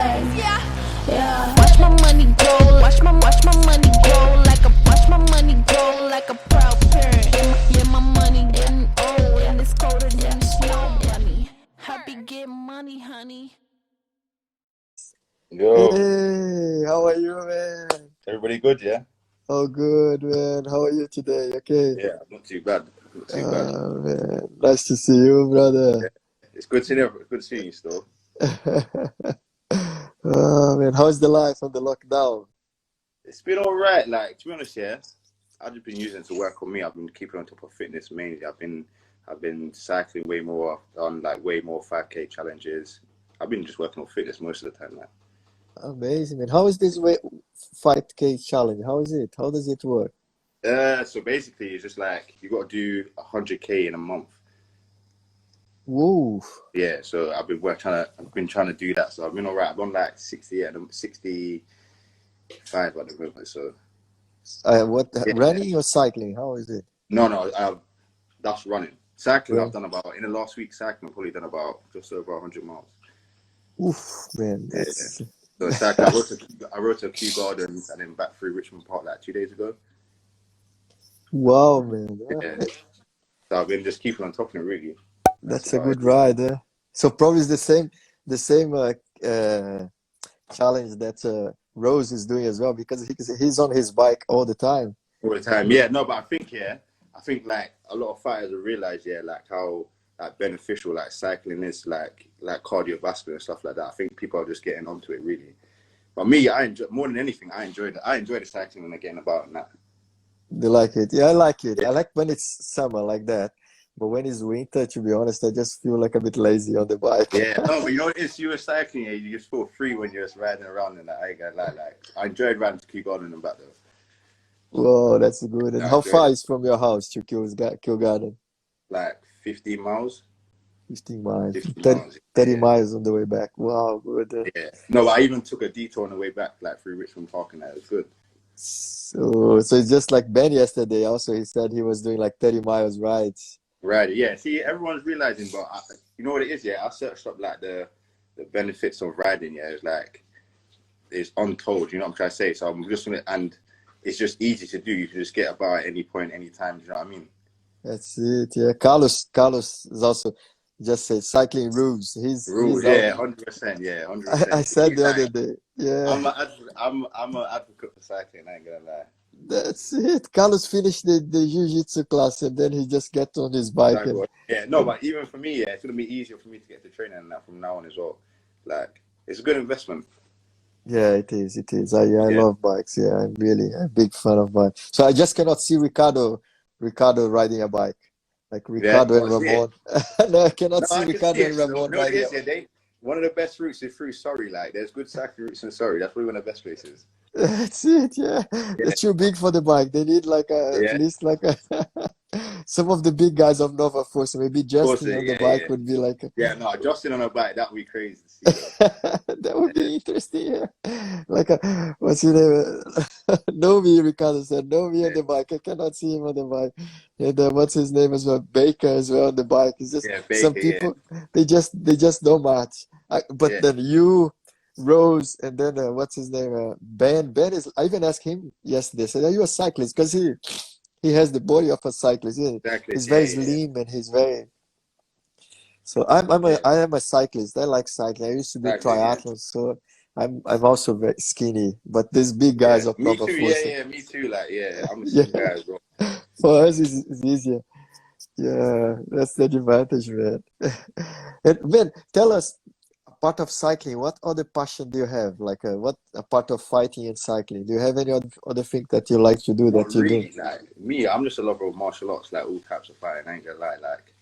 Yeah, yeah. Watch my money grow, watch my money grow watch my money grow like a proud parent. Yeah, my money getting old and it's colder than the snow bunny. Happy get money, honey. Yo, Hey, how are you, man? everybody good, yeah? Oh, good, man. How are you today? Okay. Yeah, not too bad. Not too bad. Man, nice to see you, brother. Yeah. It's good seeing you, good seeing you still. Oh, man, how's the life on the lockdown? It's been all right. Like, to be honest, yeah, I've just been using it to work on me. I've been keeping on top of fitness mainly. I've been cycling way more, on like way more 5K challenges. I've been just working on fitness most of the time, like. Amazing, man. How is this way 5K challenge? How is it? How does it work? So basically, it's just like you got to do 100K in a month. Whoa. Yeah, so I've been trying to do that. So I've been all right. I'm on like 60, yeah, 65 at the moment. So What, yeah, running or cycling? How is it? no, that's running. Cycling, I've Run. done about in the last week. Cycling, I've probably done about just over 100 miles. Oof, man. Yeah. That's So cycling, I rode to Kew Gardens and then back through Richmond Park like 2 days ago. wow, man. Yeah. So I've been just keeping on top of it, really. That's That's a about it. good ride, eh? So probably it's the same challenge that Rose is doing as well because he's on his bike all the time. All the time. Yeah, no, but I think like a lot of fighters will realize, yeah, like how like beneficial like cycling is, like cardiovascular and stuff like that. I think people are just getting onto it really. But me, I enjoy more than anything. I enjoy the cycling when I'm getting about and that. They like it. Yeah, I like it. Yeah, I like when it's summer like that. But when it's winter, to be honest, I just feel like a bit lazy on the bike. yeah. No, but you know what it is? You were cycling, yeah, you just feel free when you're just riding around and that. I ain't gonna lie, like I enjoyed riding to Kew Garden and back though. Whoa, that's good. And I how enjoyed far it. is from your house to Kew Garden? Like 15 miles. 15 miles. 15 30, miles. 30 Yeah. miles on the way back. Wow, good. Yeah. No, but I even took a detour on the way back, like through Richmond Park and that. It was good. So it's just like Ben yesterday. Also, he said he was doing like 30 miles rides. Right. Yeah. See, everyone's realizing, but you know what it is? Yeah. I searched up like the benefits of riding. Yeah. It's like it's untold. You know what I'm trying to say? So I'm just gonna, and it's just easy to do. You can just get about at any point, any time. You know what I mean? That's it. Yeah, Carlos is also just said cycling rules. He's Rules. out. Yeah. 100%. Yeah. I 100%. said the other day. Yeah. I'm an advocate for cycling. I ain't gonna lie. That's it. Carlos finished the Jiu-Jitsu class and then he just get on his bike Like, yeah. No, but even for me, yeah, it's gonna be easier for me to get to training and that from now on as well. Like, it's a good investment. yeah, it is. It is. I Yeah. love bikes. Yeah, I'm really a big fan of bikes. So I just cannot see Ricardo riding a bike. Like Yeah. Ricardo and What's it? Ramon. No, I cannot No, see I can see Ricardo and it. So, Ramon no, it riding is. a Yeah, one of the best routes is through Surrey. Like, there's good cycling routes in Surrey. That's probably one of the best places. That's it, yeah. They're Yeah, too big for the bike. They need like at yeah. least like a some of the big guys of Nova Force. Maybe Of course, Justin on the yeah, bike yeah. would be like Yeah, no, Justin on a bike, that would be crazy to see, though. that would be interesting. Yeah. Like what's his name? Novi Ricardo said Novi on Yeah, the bike. I cannot see him on the bike. And what's his name as well? Baker as well on the bike. It's just yeah, some Baker, yeah, people they just don't match. But yeah. then you. Rose and then what's his name? Ben. Ben is. I even asked him yesterday. I said, "Are you a cyclist?" Because he has the body of a cyclist. Exactly, He's yeah, very yeah, slim and he's very. So yeah. I am a cyclist. I like cycling. I used to do Exactly, yeah. triathlon, so I'm also very skinny. But these big Yeah, guys of me Nova too, yeah, Force, yeah, me too. Like, yeah, I'm a yeah, slim guy as well. for us it's easier. Yeah, that's the advantage, man. And man, tell us, apart of cycling, what other passion do you have? Like, what apart of fighting and cycling, do you have any other thing that you like to do that Not you do? really, like, me, I'm just a lover of martial arts, like, all types of fighting, I ain't gonna lie, like,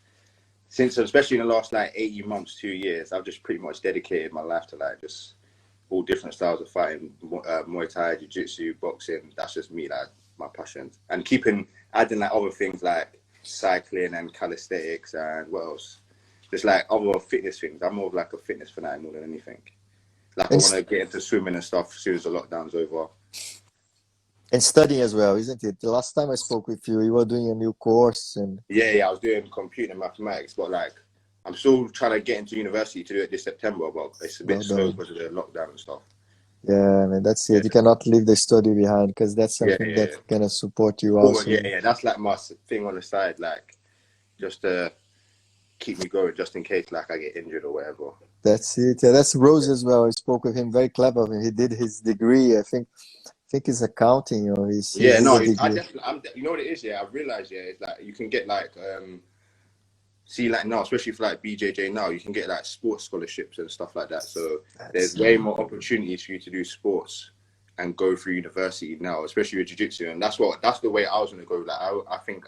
since, especially in the last, like, 18 months, 2 years, I've just pretty much dedicated my life to, like, just all different styles of fighting, Muay Thai, Jiu Jitsu, boxing. That's just me, like my passion. And adding like other things like cycling and calisthenics and what else? Just like other fitness things. I'm more of like a fitness fanatic more than anything. Like I And want to get into swimming and stuff as soon as the lockdown's over. and studying as well, isn't it? The last time I spoke with you, you were doing a new course and Yeah, I was doing computer mathematics, but like I'm still trying to get into university to do it this September, but it's a bit Well slow done. because of the lockdown and stuff. Yeah, man, that's Yeah, it. You cannot leave the study behind because that's yeah, something yeah. that gonna support you But also. yeah, yeah. That's like my thing on the side, like just to keep me going, just in case like I get injured or whatever. That's it. Yeah, that's Rose Yeah, as well. I spoke with him, very clever. He did his degree. I think it's accounting or he yeah. did No, a I degree. definitely. You know what it is? Yeah, I've realized. Yeah, it's like you can get like see like now, especially for like BJJ now, you can get like sports scholarships and stuff like that. So That's there's way more opportunities for you to do sports and go through university now, especially with jiu-jitsu. And that's the way I was gonna go. Like I think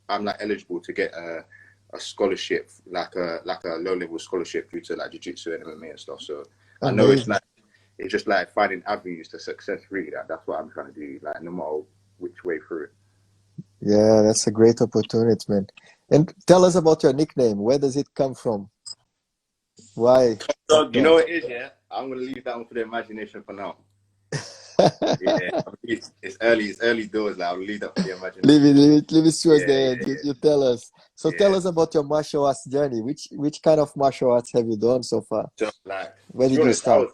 I'm like eligible to get a scholarship, like a low level scholarship due to like jiu-jitsu and MMA and stuff. So I know amazing. it's just like finding avenues to success really. That's what I'm trying to do, like no matter which way through it. Yeah, that's a great opportunity, man. And tell us about your nickname. Where does it come from? Why So Top you know Dog? what it is, yeah? I'm gonna leave that one for the imagination for now. Yeah, it's early doors. Like, I'll leave that for the imagination. Leave it to us Yeah, then. yeah, You tell us. So tell yeah. us about your martial arts journey. Which kind of martial arts have you done so far? So like, Where to be did you honest, start?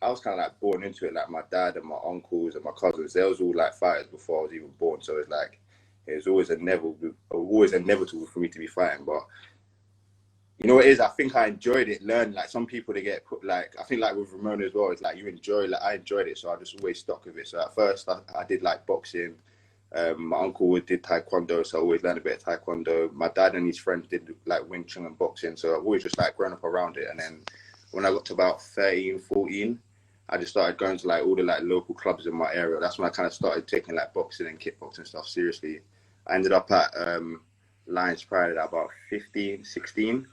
I was kind of like born into it. Like my dad and my uncles and my cousins, they was all like fighters before I was even born. So it's like it was always inevitable for me to be fighting. But you know what it is? I think I enjoyed it. Learn like some people they get put like I think like with Ramona as well. It's like you enjoy like I enjoyed it, so I just always stuck with it. So at first I did like boxing. My uncle did taekwondo, so I always learned a bit of taekwondo. My dad and his friends did like Wing Chun and boxing, so I've always just like grown up around it. And then when I got to about 13, 14, I just started going to like all the like local clubs in my area. That's when I kind of started taking like boxing and kickboxing stuff seriously. I ended up at Lions Pride at about 15, 16.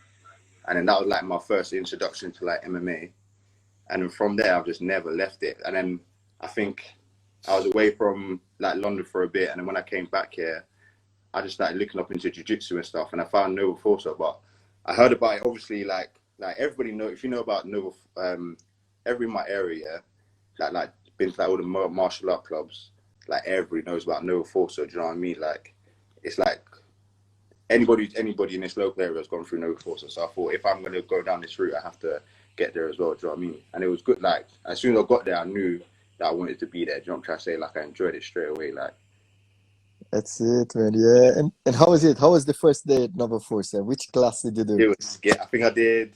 And then that was like my first introduction to like MMA. And then from there, I've just never left it. And then I think I was away from like London for a bit. And then when I came back here, I just started looking up into jiu-jitsu and stuff. And I found Nova Forza, but I heard about it, obviously, like everybody know, if you know about Nova, every in my area, like been to like all the martial art clubs, like everybody knows about Nova Forza. Do you know what I mean? Like, it's like, anybody in this local area has gone through Nova Forza. So I thought if I'm going to go down this route, I have to get there as well. Do you know what I mean? And it was good. Like as soon as I got there, I knew that I wanted to be there. Do you know what I'm trying to say? Like I enjoyed it straight away. Like That's it, man. Yeah. And how was it? How was the first day at Nova Forza? Which class did you do? it was. Yeah, I think I did.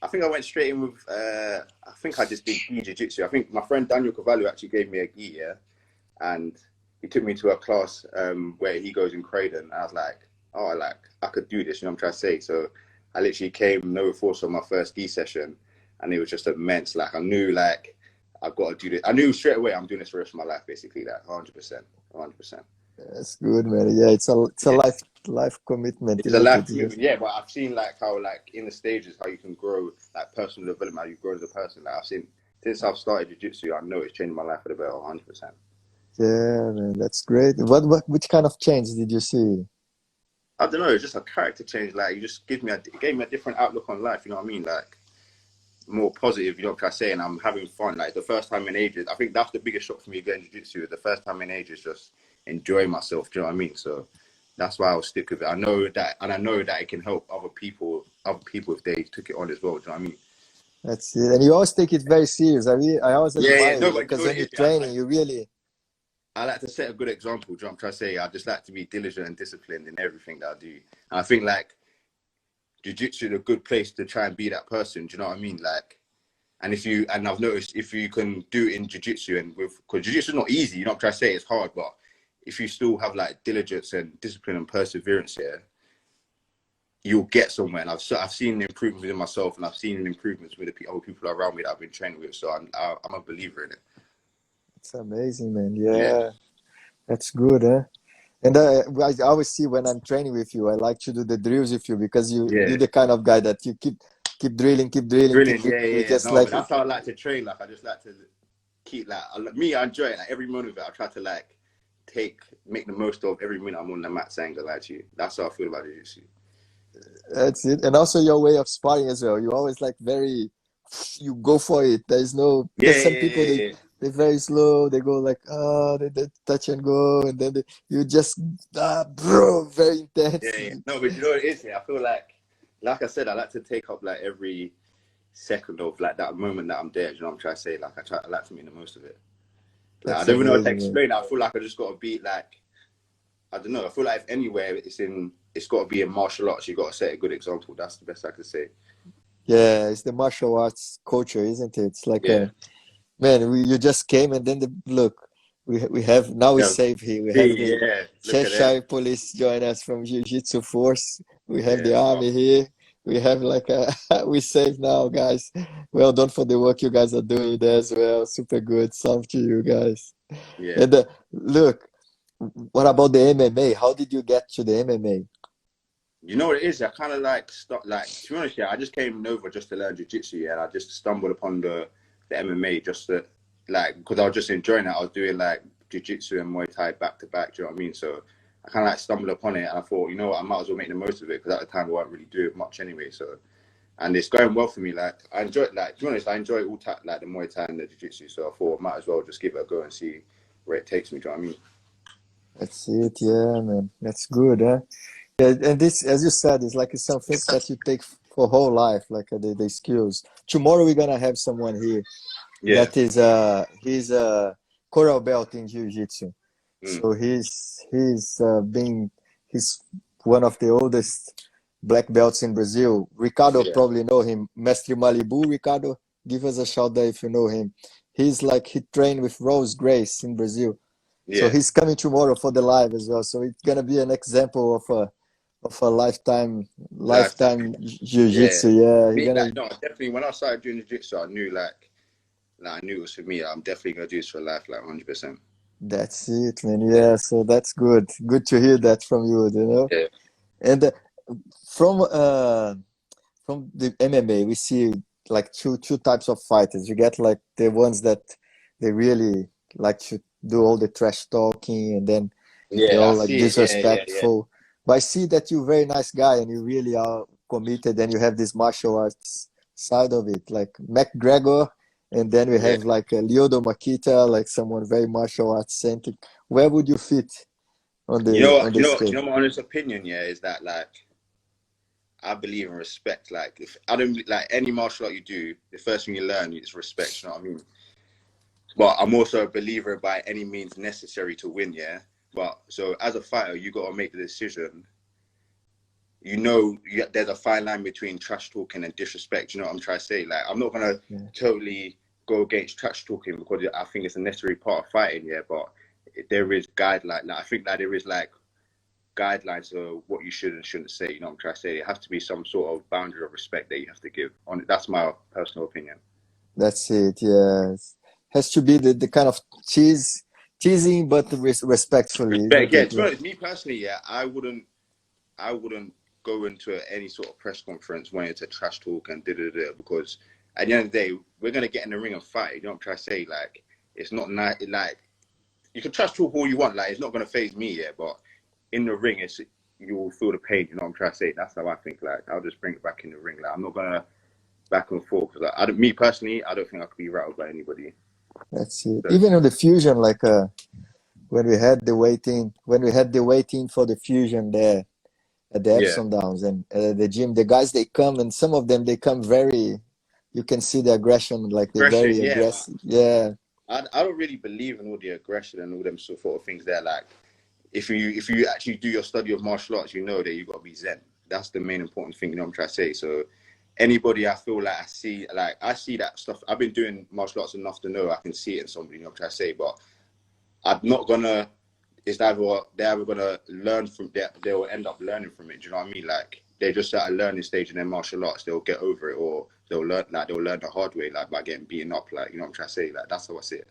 I think I went straight in with. I think I just did Jiu-Jitsu. I think my friend Daniel Cavallo actually gave me a gi, yeah, and he took me to a class where he goes in Craydon. I was like, oh, like I could do this. You know what I'm trying to say? So I literally came Nova Force on my first gi session, and it was just immense. Like I knew, like I've got to do this. I knew straight away I'm doing this for the rest of my life, basically. Like 100%, 100%. That's good, man. Yeah, it's a Yeah, life commitment, it's a isn't life it? Yes. commitment. Yeah, but I've seen like how like in the stages how you can grow like personal development, how you grow as a person. Like I've seen since I've started jiu-jitsu, I know it's changed my life for the better, 100%. Yeah, man, that's great. Which kind of change did you see? I don't know, it's just a character change. Like you just it gave me a different outlook on life. You know what I mean? Like more positive. You know what I say? And I'm having fun. Like the first time in ages. I think that's the biggest shock for me getting jiu-jitsu. The first time in ages, just enjoying myself. Do you know what I mean? So that's why I'll stick with it. I know that it can help other people if they took it on as well. Do you know what I mean? That's it. And you always take it very serious. I always Yeah, yeah. admire No, you but you know because what when it you're is. Yeah, training, you really, I like to set a good example. Do you know what I'm trying to say? I just like to be diligent and disciplined in everything that I do. And I think like jiu-jitsu is a good place to try and be that person. Do you know what I mean? Like, and I've noticed if you can do it in jiu-jitsu because jiu-jitsu is not easy. You know what I'm trying to say? It's hard, but if you still have like diligence and discipline and perseverance here, you'll get somewhere. And I've seen improvements in myself, and I've seen improvements with the other people around me that I've been training with. So I'm a believer in it. it's amazing, man. Yeah, Yeah, that's good, huh? And I always see when I'm training with you, I like to do the drills with you because you're yeah. the kind of guy that you keep drilling, Brilliant. Yeah, you yeah. just No, like but that's how I like to train. Like I just like to keep like I enjoy it. Like every moment of it, I try to like make the most of every minute I'm on the mat. Saying like you, that's how I feel about jiu-jitsu. that's it. And also your way of sparring as well. You always like you go for it. There's no Yeah, because some yeah, people yeah, yeah. they're very slow. They go like they touch and go, and you just bro very Yeah, intense. yeah. No, but you know what it is. Yeah, I feel like like I said, I like to take up like every second of like that moment that I'm there. You know what I'm trying to say? Like I like to make the most of it. Like I That's don't even know how to amazing, man. explain it. I feel like I just got to be like, I don't know. I feel like if anywhere it's got to be in martial arts. You got to set a good example. That's the best I can say. Yeah, it's the martial arts culture, isn't it? It's like Yeah. a man. You just came, and then look. We have now we Yeah. save here. We have the Yeah. Look at them. Cheshire Police join us from Jiu Jitsu Force. We have Yeah. the army here. We have like a we save now, guys. Well done for the work you guys are doing there as well. Super good. Salve to you guys. Yeah. And look, what about the MMA? How did you get to the MMA? You know what it is? I kind of like to be honest, yeah, I just came over just to learn jiu-jitsu, yeah, and I just stumbled upon the MMA just to like because I was just enjoying it. I was doing like jiu-jitsu and Muay Thai back to back. Do you know what I mean? So I kind of like stumbled upon it, and I thought, you know what, I might as well make the most of it because at the time I wasn't really doing much anyway. So and it's going well for me. Like I enjoy it. Like to be honest, I enjoy all like the Muay Thai and the jiu-jitsu. So I thought I might as well just give it a go and see where it takes me. Do you know what I mean? That's it, yeah, man. That's good, huh? Yeah, and this, as you said, is like it's something that you take for whole life, like the skills. Tomorrow we're gonna have someone here Yeah. that is he's a coral belt in jiu-jitsu. Mm. So he's one of the oldest black belts in Brazil. Ricardo Yeah. probably know him. Mestre Malibu, Ricardo, give us a shout there if you know him. He's like he trained with Rose Grace in Brazil. So Yeah. he's coming tomorrow for the live as well. So it's gonna be an example of a lifetime Yeah. jiu-jitsu. Yeah, you're Me, gonna. like, no, definitely. When I started doing jiu-jitsu, I knew I knew it was for me. I'm definitely gonna do this for life, like 100%. That's it, man. Yeah, Yeah, so that's good. Good to hear that from you, you know. yeah, And from from the MMA, we see like two types of fighters. You get like the ones that they really like to do all the trash talking, and then they're yeah. I all like see it. Yeah. disrespectful. But I see that you're a very nice guy and you really are committed and you have this martial arts side of it, like McGregor, and then we Yeah. have like Lyoto Makita, like someone very martial arts centric. Where would you fit on You know on what? the scale? My honest opinion. Yeah, is that like I believe in respect. Like if I don't like any martial art you do, the first thing you learn is respect. You know what I mean? But I'm also a believer by any means necessary to win. Yeah. But so as a fighter, you got to make the decision. You know, there's a fine line between trash talking and disrespect. You know what I'm trying to say? Like, I'm not gonna Yeah. totally go against trash talking because I think it's a necessary part of fighting. Yeah, but there is guideline. Like, I think that there is like guidelines of what you should and shouldn't say. You know what I'm trying to say? It has to be some sort of boundary of respect that you have to give. On that's my personal opinion. That's it, yes. Has to be the kind of teasing, but respectfully, Respect. isn't Yeah. it? To be Like, honest, me personally, yeah, I wouldn't go into any sort of press conference wanting to trash talk and because at the end of the day, we're gonna get in the ring and fight. You know what I'm trying to say? Like, it's not nice. Like, you can trash talk all you want. Like, it's not gonna phase me, yeah. But in the ring, you will feel the pain. You know what I'm trying to say? That's how I think. Like, I'll just bring it back in the ring. Like, I'm not gonna back and forth because me personally, I don't think I could be rattled by anybody. that's it. So, Even on the fusion, like when we had the waiting for the fusion there at the yeah, Epsom Downs and the gym, the guys they come and some of them they come very, you can see the aggression, like they're aggression. very Yeah, but aggressive. Yeah, I don't really believe in all the aggression and all them sort of things there. Like, if you actually do your study of martial arts, you know that you got to be zen. That's the main important thing. You know what I'm trying to say. So anybody I feel like I see that stuff. I've been doing martial arts enough to know I can see it in somebody. You know what I'm trying to say. But I'm not gonna. It's either they're either gonna learn from that. They will end up learning from it. Do you know what I mean? Like they're just at a learning stage in their martial arts. They'll get over it, or they'll learn the hard way, like by getting beaten up. Like, you know what I'm trying to say. Like, that's how I see it.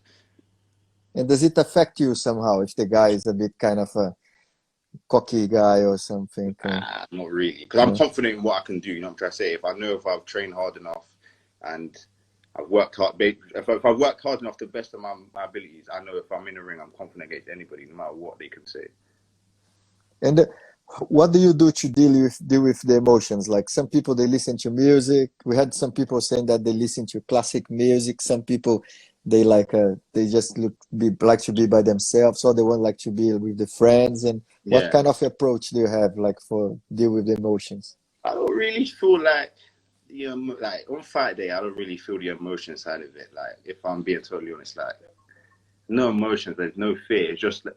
and does it affect you somehow if the guy is a bit kind of a cocky guy or something? Not really, because I'm No? confident in what I can do. You know what I'm trying to say. If I've trained hard enough and I've worked hard, if I've worked hard enough to the best of my abilities, I know if I'm in the ring, I'm confident against anybody, no matter what they can say. And what do you do to deal with the emotions? Like some people they listen to music. We had some people saying that they listen to classic music. Some people they like they just like to be by themselves, or they want like to be with the friends. And what Yeah. kind of approach do you have like for deal with the emotions? I don't really feel like like on fight day, I don't really feel the emotion side of it. Like if I'm being totally honest, like no emotions, there's no fear. It's just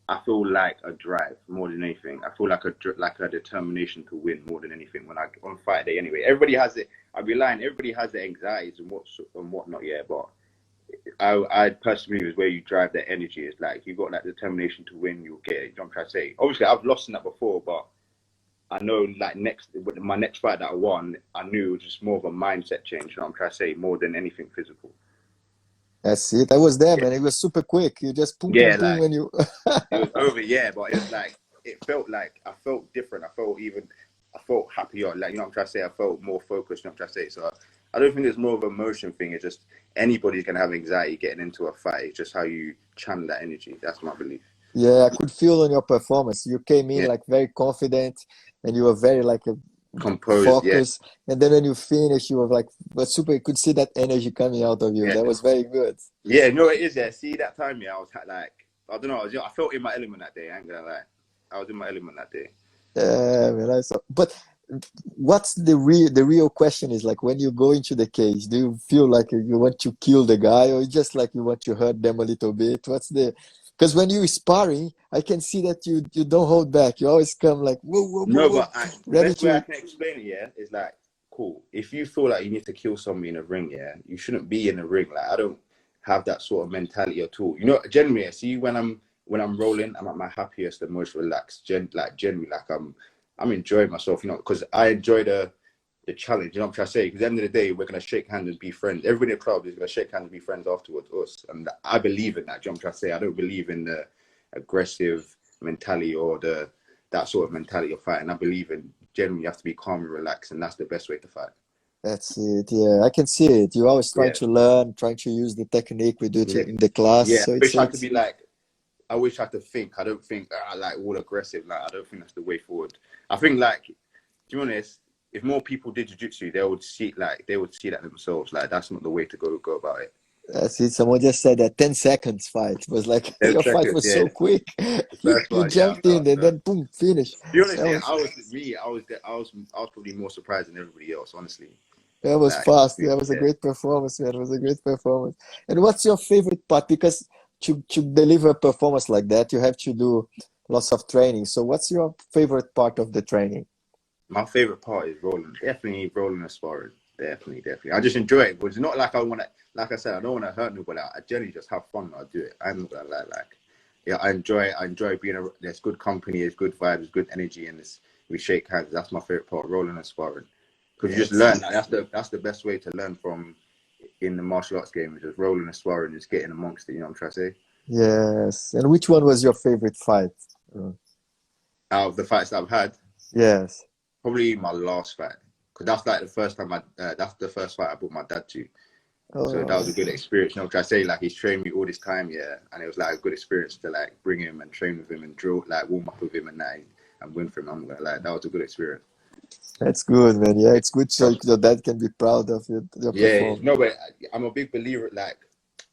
I feel like a drive more than anything. I feel like a determination to win more than anything when I on fight day. Anyway, everybody has it. I'd be lying. Everybody has the anxieties and whatnot. Yeah, but I personally believe is where you drive that energy. It's like you got that determination to win. You'll get it. You know what I'm trying to say? Obviously, I've lost in that before, but I know like my next fight that I won, I knew it was just more of a mindset change. You know what I'm trying to say? More than anything physical. That's it. I was there, Yeah, man. It was super quick. You just boom, boom, yeah, boom like when you. it was over. Yeah, but it's like it felt like I felt different. I felt happier. Like you know what I'm trying to say? I felt more focused. You know what I'm trying to say? So I don't think it's more of an emotion thing. It's just anybody's gonna have anxiety getting into a fight. It's just how you channel that energy. That's my belief. Yeah, I could feel on your performance. You came in Yeah, like very confident, and you were very like composed. Yeah, focused. And then when you finish, you were like, was super. You could see that energy coming out of you. yeah, That was very good. yeah. You know what it is. Yeah, see that time. Yeah, I was like, I don't know. I felt in my element that day. I ain't gonna lie. I was in my element that day. Yeah, man. I saw. But what's the real question is like when you go into the cage, do you feel like you want to kill the guy or just like you want to hurt them a little bit? What's the because when you're sparring, I can see that you don't hold back. You always come like whoa, whoa, whoa, No, whoa, but the ready best way I to. can explain it, yeah, is like, cool. If you feel like you need to kill somebody in a ring, yeah, you shouldn't be in the ring. Like, I don't have that sort of mentality at all. You know, generally, I see when I'm rolling, I'm at my happiest and most relaxed. Generally, like I'm enjoying myself. You know, because I enjoy the challenge. You know what I'm trying to say? Because at the end of the day, we're gonna shake hands and be friends. Everybody in the club is gonna shake hands and be friends afterwards. Us, and I believe in that. You know what I'm trying to say? I don't believe in the aggressive mentality or that sort of mentality of fighting. I believe in generally you have to be calm and relaxed, and that's the best way to fight. That's it. Yeah, I can see it. You always trying Yeah, to learn, trying to use the technique we do yeah, in the class. yeah. So I it's wish I could it's be like. I wish I could think. I don't think like all aggressive. Like I don't think that's the way forward. I think like to be honest, if more people did jiu-jitsu, they would see that themselves. Like that's not the way to go about it. that's it. Someone just said that 10 seconds fight it was like 10 your fight seconds, was yeah. so quick. The You first you one, yeah, jumped in and then boom, finish. to be honest, That yeah, was I was probably more surprised than everybody else, honestly. that was Like, fast. That was a yeah. great performance, man. It was a great performance. And what's your favorite part? Because to deliver a performance like that, you have to do lots of training. So what's your favorite part of the training? My favorite part is rolling. Definitely rolling and sparring. Definitely, definitely. I just enjoy it. But it's not like I want to, like I said, I don't want to hurt nobody. I generally just have fun when I do it. I'm not gonna lie. Like, yeah, I enjoy it. I enjoy there's good company, there's good vibes, there's good energy, and we shake hands. That's my favorite part, rolling and sparring. Because you just That's learn. it. Like, that's the best way to learn from in the martial arts game is just rolling and sparring, just getting amongst it. You know what I'm trying to say? Yes. And which one was your favorite fight? Uh, Out of the fights that I've had, yes. probably my last fight. Because that's like the first time that's the first fight I brought my dad to. So that was Oh, a good experience. You know what I'm trying to say? Like he's trained me all this time, yeah, and it was like a good experience to like bring him and train with him and drill, like warm up with him and that, and win for him. I'm gonna like that was a good experience. that's good, man. Yeah, Yeah, it's good so your dad can be proud of your yeah. performance. No, but I'm a big believer. Like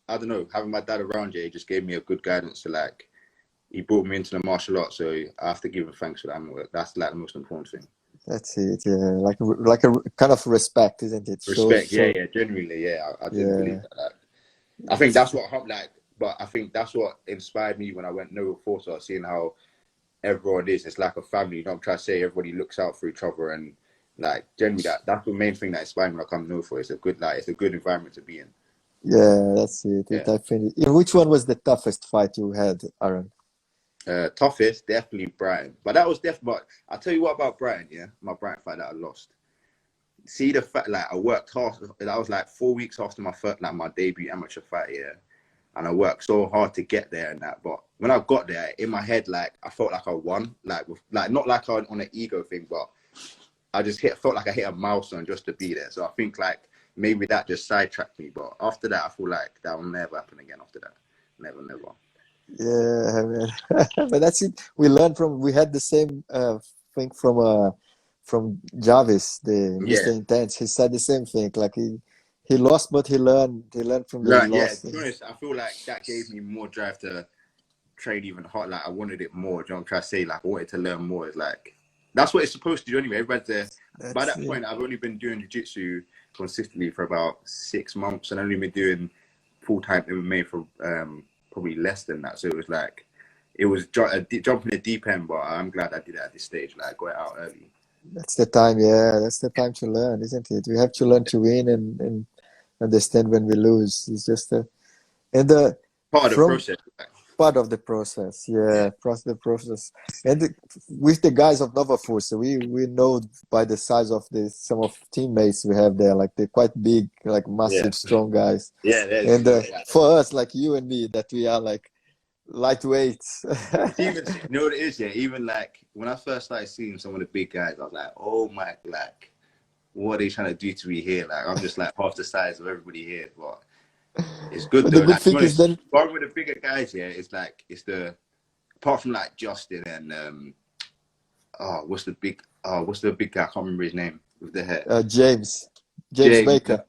I don't know, having my dad around, yeah, he just gave me a good guidance to like. He brought me into the martial arts, so I have to give him thanks for that. That's like the most important thing. That's it. Yeah, like a kind of respect, isn't it? Respect, yeah, So yeah, genuinely, yeah. I didn't believe yeah, that. Like, I think that's what like, but I think that's what inspired me when I went no force. Seeing how everyone is. It's like a family. You know what I'm trying to say? Everybody looks out for each other and like generally that's the main thing that inspired me when I come to know for. It's a good it's a good environment to be in. yeah, that's it. Yeah. I think. Which one was the toughest fight you had, Aaron? Toughest, definitely Brighton. But that was definitely but I'll tell you what about Brighton, yeah. My Brighton fight that I lost. See the fact like I worked hard that was like 4 weeks after my first like my debut amateur fight, yeah. And I worked so hard to get there and that. But when I got there, in my head, like I felt like I won. Like not like on an ego thing, but I just felt like I hit a milestone just to be there. So I think like maybe that just sidetracked me. But after that, I feel like that will never happen again. After that, never, never. Yeah, man. But that's it. We had the same thing from Jarvis, the Yeah, Mr. Intense. He said the same thing. Like he lost, but he learned from the learn. Yeah, loss. to be honest, I feel like that gave me more drive to train even hard. Like I wanted it more. Do you know what I'm trying to say? Like I wanted to learn more. It's like that's what it's supposed to do anyway. Everybody's there. By That's that it. point, I've only been doing jiu-jitsu consistently for about 6 months, and I've only been doing full-time MMA for probably less than that. So it was like, it was jumping the deep end, but I'm glad I did it at this stage. Like, I got it out early. That's the time, yeah. That's the time to learn, isn't it? We have to learn to win and understand when we lose. It's just and Part of the from process. Like, part of the process, yeah, the process. And with the guys of Nova Força, we know by the size of some of teammates we have there, like they're quite big, like yeah, massive, strong guys. yeah. There's, And for us, like you and me, that we are like lightweights. it's even, you know what it is, yeah. Even like when I first started seeing some of the big guys, I was like, oh my, like, what are they trying to do to me here? Like, I'm just like half the size of everybody here, but it's good But though. the good Like, to be thing is honest, then, going with the bigger guys, yeah, it's like, it's the, apart from like Justin and what's the big guy? I can't remember his name with the hair. James James Baker.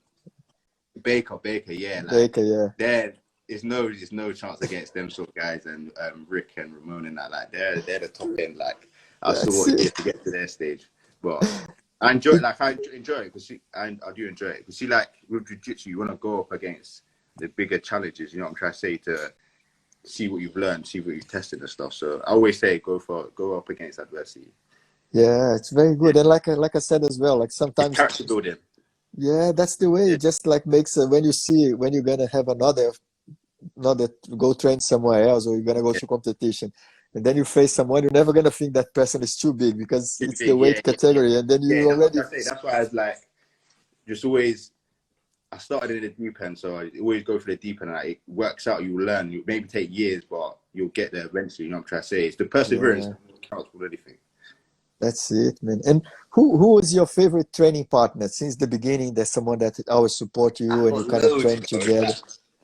Baker, yeah, like Baker, yeah. there is no chance against them sort of guys, and Rick and Ramon and that, like they're the top end. Like I still That's want years it. to get to their stage, but I enjoy it. Like I enjoy it because I do enjoy it because like with jiu-jitsu, you want to go up against the bigger challenges. You know what I'm trying to say, to see what you've learned, see what you've tested and stuff. So I always say go up against adversity. Yeah, it's very good. Yeah. And like I said as well, like It's sometimes, character building. yeah, that's the way. Yeah, It just like makes when you see when you're gonna have another go train somewhere else, or you're gonna go yeah. to competition, and then you face someone, you're never gonna think that person is too big because it's the Yeah, weight category, and then yeah. you That's already what I say. That's why I was like, just always. I started in the deep end, so I always go for the deep end. Like, it works out. You learn. You maybe take years, but you'll get there eventually. You know what I'm trying to say? It's the perseverance yeah. that counts for anything. That's it, man. And who was your favorite training partner since the beginning? There's someone that always support I you and you got kind of loads, train bro. together.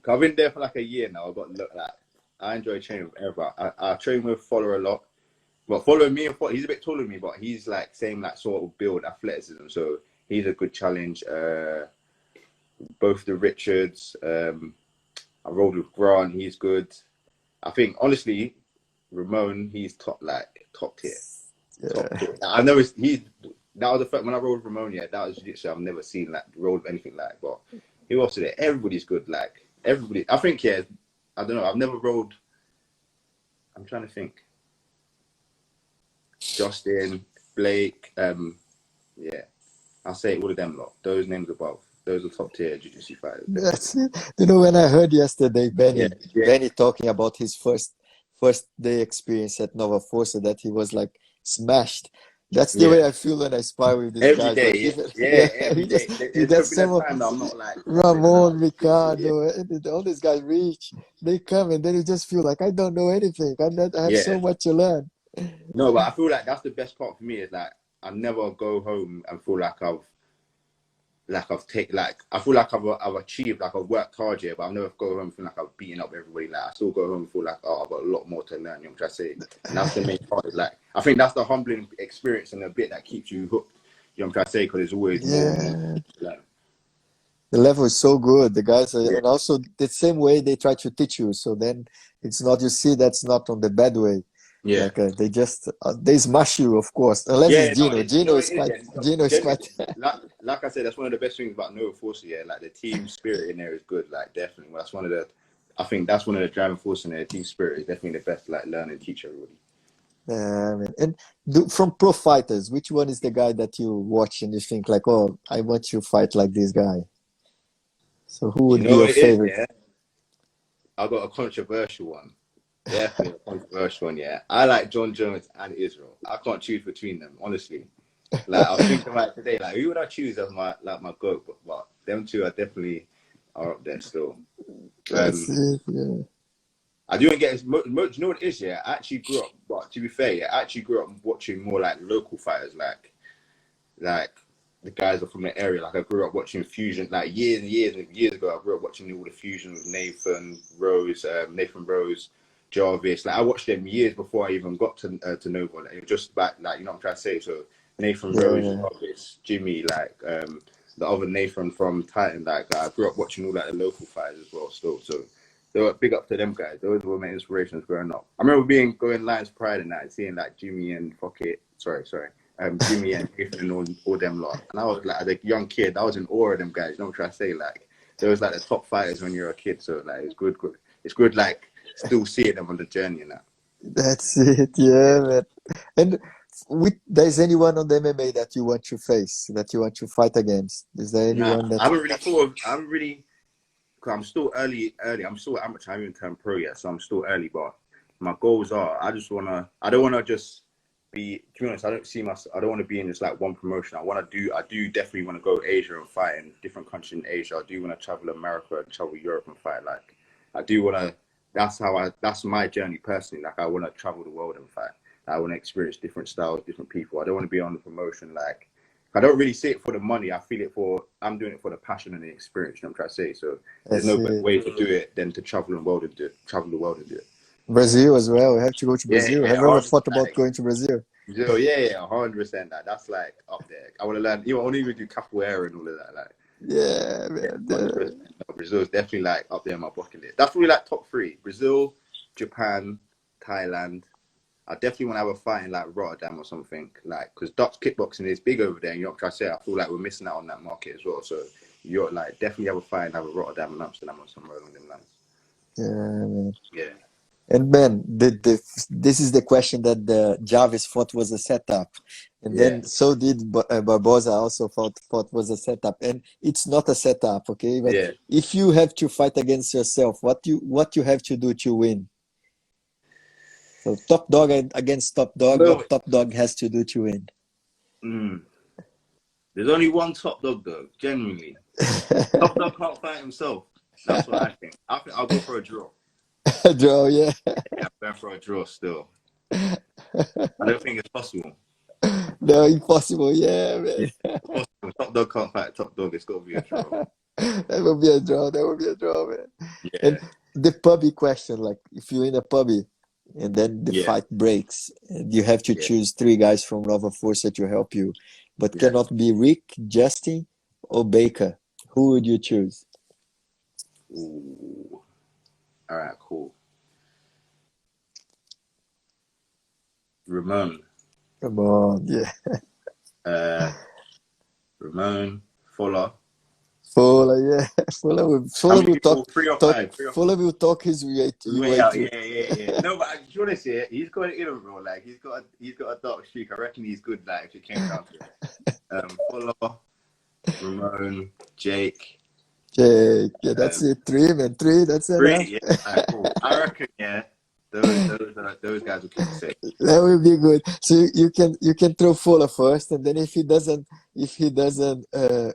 I've been there for like a year now. Like I enjoy training with everyone. I train with Follow a lot. But following me, he's a bit taller than me, but he's like same like sort of build, athleticism. So he's a good challenge. Both the Richards. I rolled with Grant. He's good. I think honestly, Ramon, he's top tier. Top Yeah, tier. I know that was the first when I rolled with Ramon. Yeah, that was jiu-jitsu I've never seen like rolled with anything like. But who else today? Everybody's good. Like everybody. I think yeah. I don't know. I've never rolled. I'm trying to think. Justin, Blake, yeah, I'll say all of them lot. Those names above. Those are top tier jiu-jitsu fighters. that's it. You know, when I heard yesterday Yeah, Benny talking about his first day experience at Nova Força, that he was like smashed. That's the yeah. way I feel when I spar with these Every guys. Like day, even yeah, he every day. just you There's get never been a some time that I'm not like popping Ramon, out. Yeah, Ricardo, and all these guys reach, they come, and then you just feel like I don't know anything. I have yeah. so much to learn. No, but I feel like that's the best part for me is like I never go home and feel like I feel like I've achieved, like I've worked hard here, but I've never go home feeling like I've beaten up everybody. Like I still go home and feel like, oh, I've got a lot more to learn. You know what I'm trying to say? And that's the main part. Is like I think that's the humbling experience and the bit that keeps you hooked. You know what I'm trying to say? Because there's always more and more Yeah, to learn. the level is so good. The guys are, Yeah, and also the same way they try to teach you. So then it's not, you see, that's not on the bad way. yeah, Like they smash you, of course, unless yeah. it's No, Gino. you know what it is. Yeah. No, Gino is quite. like I said, that's one of the best things about Nova Force. Yeah, like the team spirit in there is good. Like definitely, that's one of the. I think that's one of the driving forces in there. Team spirit is definitely the best. Like learn and teach everybody. Man. And from pro fighters, which one is the guy that you watch and you think like, oh, I want to fight like this guy? So who You would be know your what it is, favorite? yeah? I got a controversial one. Definitely a controversial one, yeah. I like John Jones and Israel. I can't choose between them, honestly. Like I was thinking about it today, like who would I choose as my goat? But them two are definitely up there still. That's it. Yeah. I do get as much. You know what it is, yeah? I actually grew up, but to be fair, yeah, I actually grew up watching more like local fighters, like the guys are from the area. Like I grew up watching Fusion, like years and years and years ago. I grew up watching all the Fusion with Nathan Rose, Jarvis. Like I watched them years before I even got to Nova. Like, it was just back, like you know what I'm trying to say. So Nathan Rose, Yeah. Jarvis, Jimmy, like the other Nathan from Titan. Like I grew up watching all like the local fighters as well. Still, so they were big up to them guys. Those were my inspirations growing up. I remember going Lions Pride and that, seeing like Jimmy and Jimmy and Nathan and all them lot. And I was like, as a young kid, I was in awe of them guys. You know what I'm trying to say? Like, they was like the top fighters when you're a kid. So like, it's good. It's good, like, still seeing them on the journey and that. That's it, yeah, man. And there's anyone on the MMA that you want to face, that you want to fight against? Is there Nah, anyone that? I haven't really thought of. I haven't really. Cause I'm still early. I'm still amateur. I haven't even turned pro yet, so I'm still early. But my goals are, I don't wanna just be. To be honest, I don't want to be in just like one promotion. I do definitely want to go Asia and fight in different countries in Asia. I do want to travel America and travel Europe and fight. Like, I do want to. That's my journey personally. Like, I want to travel the world and fight. I want to experience different styles, different people. I don't want to be on the promotion. Like, I don't really see it for the money. I'm doing it for the passion and the experience. You know what I'm trying to say? So there's That's no better it. way to do it than to travel the world and do it. Brazil as well. We have to go to Yeah, Brazil. yeah, Have you ever hard, thought about like, going to Brazil? so yeah, 100%. That's like up there. I want to learn. I want to even do capoeira and all of that. Like, Yeah, yeah, man. 100%. No, Brazil is definitely like up there on my bucket list. That's probably like top three: Brazil, Japan, Thailand. I definitely want to have a fight in like Rotterdam or something, like, because Dutch kickboxing is big over there. You know what I'm trying to say? I feel like we're missing out on that market as well. So you're like definitely have a fight and have a Rotterdam and Amsterdam or somewhere along them lines. Yeah, man. Yeah, And man, this is the question that the Jarvis thought was a setup, and yeah, then so did Barboza also thought was a setup, and it's not a setup, okay? But yeah. if you have to fight against yourself, what you have to do to win? So top dog against top dog, Well, what top dog has to do to win? there's only one top dog though. Genuinely, top dog can't fight himself. That's what I think. I think I'll go for a draw. Draw, yeah. Yeah, I'm going for a draw still. I don't think it's possible. No, impossible, yeah, Yeah, man. possible. Top dog can't fight top dog. It's got to be a draw. That would be a draw. That would be a draw, man. And Yeah, the pubby question, like if you're in a pubby and then the yeah, fight breaks, and you have to yeah, choose three guys from Nova Força to help you, but yeah. cannot be Rick, Justin, or Baker. Who would you choose? Ooh. All right, cool. Ramon, Come on, yeah. Ramon, Fuller. Fuller, yeah. Fuller will How Fuller many will people? Three or talk five? Three or Fuller will talk his way way out? through. Yeah. No, but to be honest, yeah, he's got it in him, bro. Like, he's got a dark streak. I reckon he's good. Like, if it came down to it. Fuller, Ramon, Jake. Jake, yeah, that's Um, it. Three, man. Three, that's enough. Three. Yeah, all right, cool. I reckon, yeah. Those guys will keep it safe. That will be good. So you can throw Fuller first, and then if he doesn't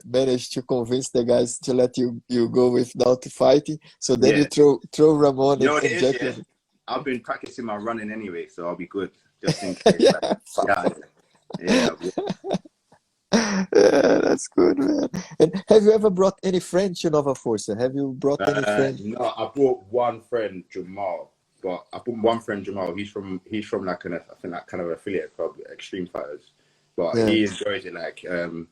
manage to convince the guys to let you go without fighting, so then you Yeah. throw Ramon You know what and it is, Jack yeah? in. I've been practicing my running anyway, so I'll be good. Just in case. Like, Yeah, yeah, yeah. yeah, that's good, man. And have you ever brought any friend to Nova Força? Have you brought any friend? No, I brought one friend, Jamal. But I brought one friend, Jamal. He's from like I think that kind of affiliate club, Extreme Fighters. But Yeah, he enjoys it. Like, to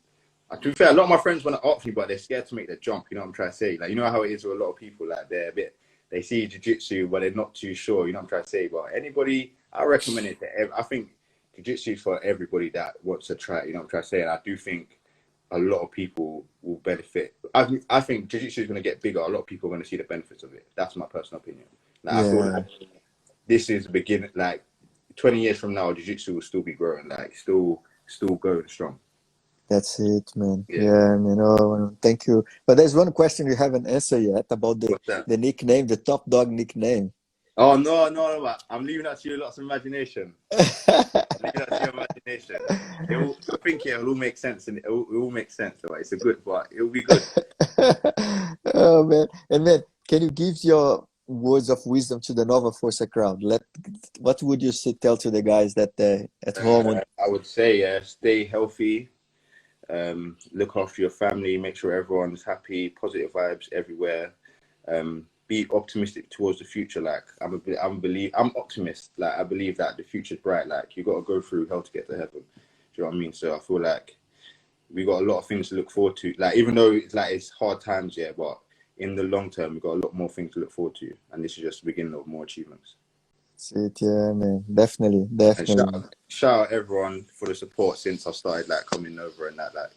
be fair, a lot of my friends want to opt me, but they're scared to make the jump. You know what I'm trying to say? Like, you know how it is with a lot of people. Like, they see jiu-jitsu, but they're not too sure. You know what I'm trying to say? But anybody, I recommend it I think jiu-jitsu is for everybody that wants to try it. You know what I'm trying to say? And I do think a lot of people will benefit. I think jiu-jitsu is going to get bigger. A lot of people are going to see the benefits of it. That's my personal opinion. Like, I feel yeah, like this is the beginning. Like, 20 years from now, jiu-jitsu will still be growing. Like, still going strong. that's it, man. Yeah. Yeah, man. Oh, thank you. But there's one question you haven't answered yet about What's that? the nickname, the top dog nickname. Oh no! I'm leaving that to you. Lots of imagination. Leaving that to your imagination. I think it will all make sense, and it will make sense. Right? It's a good, but it will be good. Oh man, and man, can you give your words of wisdom to the Nova Força crowd? What would you tell to the guys that at home? I would say, stay healthy. Look after your family. Make sure everyone's happy. Positive vibes everywhere. Be optimistic towards the future. Like, I'm optimist. Like, I believe that the future's bright. Like, you got to go through hell to get to heaven. Do you know what I mean? So I feel like we got a lot of things to look forward to. Like, even though it's hard times, yeah, but in the long term, we got a lot more things to look forward to, and this is just the beginning of more achievements. Sweet, yeah, man. Definitely, And definitely. shout out everyone for the support since I started like coming over and that. Like,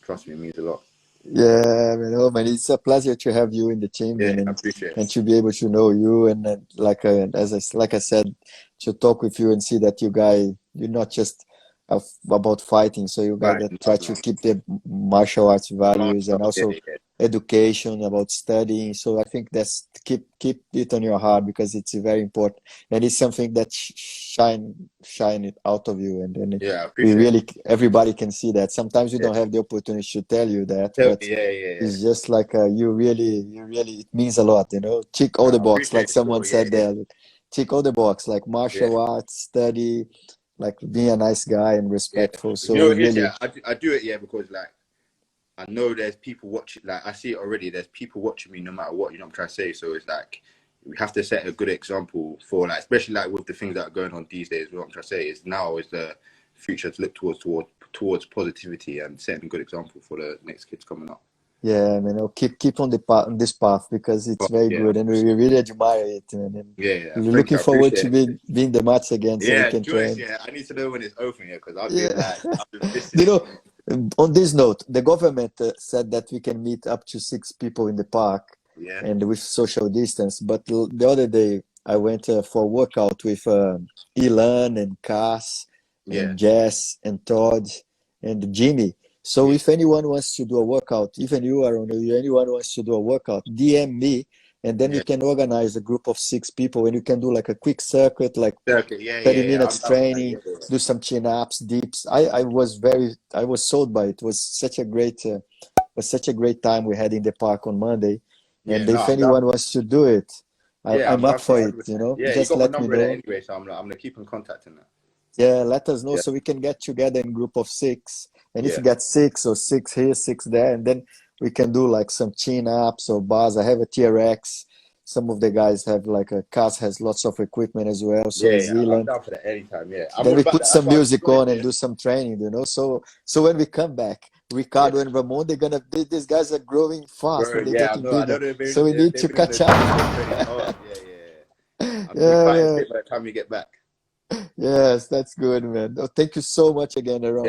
trust me, it means a lot. Yeah, man. Oh, man, it's a pleasure to have you in the team, Yeah, man, I appreciate and it. to be able to know you and like I said, to talk with you and see that you're not just about fighting, so you guys Right, that no, try to no. keep the martial arts No, values no, and yeah, also yeah. education about studying. So I think that's keep it on your heart because it's very important and it's something that shine it out of you and Yeah, I we appreciate it. really everybody can see that. Sometimes we Yeah, don't have the opportunity to tell you that, yeah, but yeah, yeah. it's just like you really, it means a lot, you know. Tick all No, the I box, appreciate like it someone still. Yeah, said yeah, there. Tick all the box, like yeah. martial arts, study, like being a nice guy and Yeah. respectful. You So know we what it is, really, yeah. I do it, yeah, because like I know there's people watching. Like I see it already. There's people watching me no matter what. You know what I'm trying to say. So it's like we have to set a good example for like, especially like with the things that are going on these days. What I'm trying to say is now is the future to look towards positivity and setting a good example for the next kids coming up. yeah, man, keep on the path, on this path because it's Oh, very yeah, good and we really admire it, and yeah, yeah. we're Thank looking you. I forward appreciate to it. being the match again so we Yeah, can Joyce. train. Yeah, I need to know when it's open. Yeah, because Yeah. I've been missing You it. know, on this note, the government said that we can meet up to 6 people in the park Yeah, and with social distance. But the other day, I went for a workout with Ilan and Cass yeah, and Jess and Todd and Jimmy. So yeah, if anyone wants to do a workout, even you are on, anyone wants to do a workout, DM me, and then we yeah. can organize a group of 6 people, and you can do like a quick circuit, like Okay, yeah, 30 yeah, yeah. I'm minutes down for that. Yeah, training, yeah, do some chin-ups, dips. I was sold by it. It was such a great time we had in the park on Monday. yeah. And No, if I'm down. anyone wants to do it, Yeah, I'm I'm up down for for it it, 100%. Yeah, you just got my let me number there know. anyway, so I'm gonna keep in contact in that. Yeah, let us know Yeah, so we can get together in group of 6. And if yeah, you get 6 or 6 here, 6 there, and then we can do like some chin ups or bars. I have a TRX. Some of the guys have like a Cas has lots of equipment as well. So yeah, is yeah. I'm Zealand. down for that anytime. Yeah, I'm Then all we about put that. That's some why I just music joined. on and Yeah, do some training, you know. So when we come back, yeah, Ricardo and Ramon, these guys are growing fast bro. and they're Yeah, I getting know. I know bigger. So we need they've to been on catch the up. training hard. Yeah, yeah. I'm gonna be fighting Yeah, fit by the time we get back. yes, that's good, man. Oh, thank you so much again, Aaron.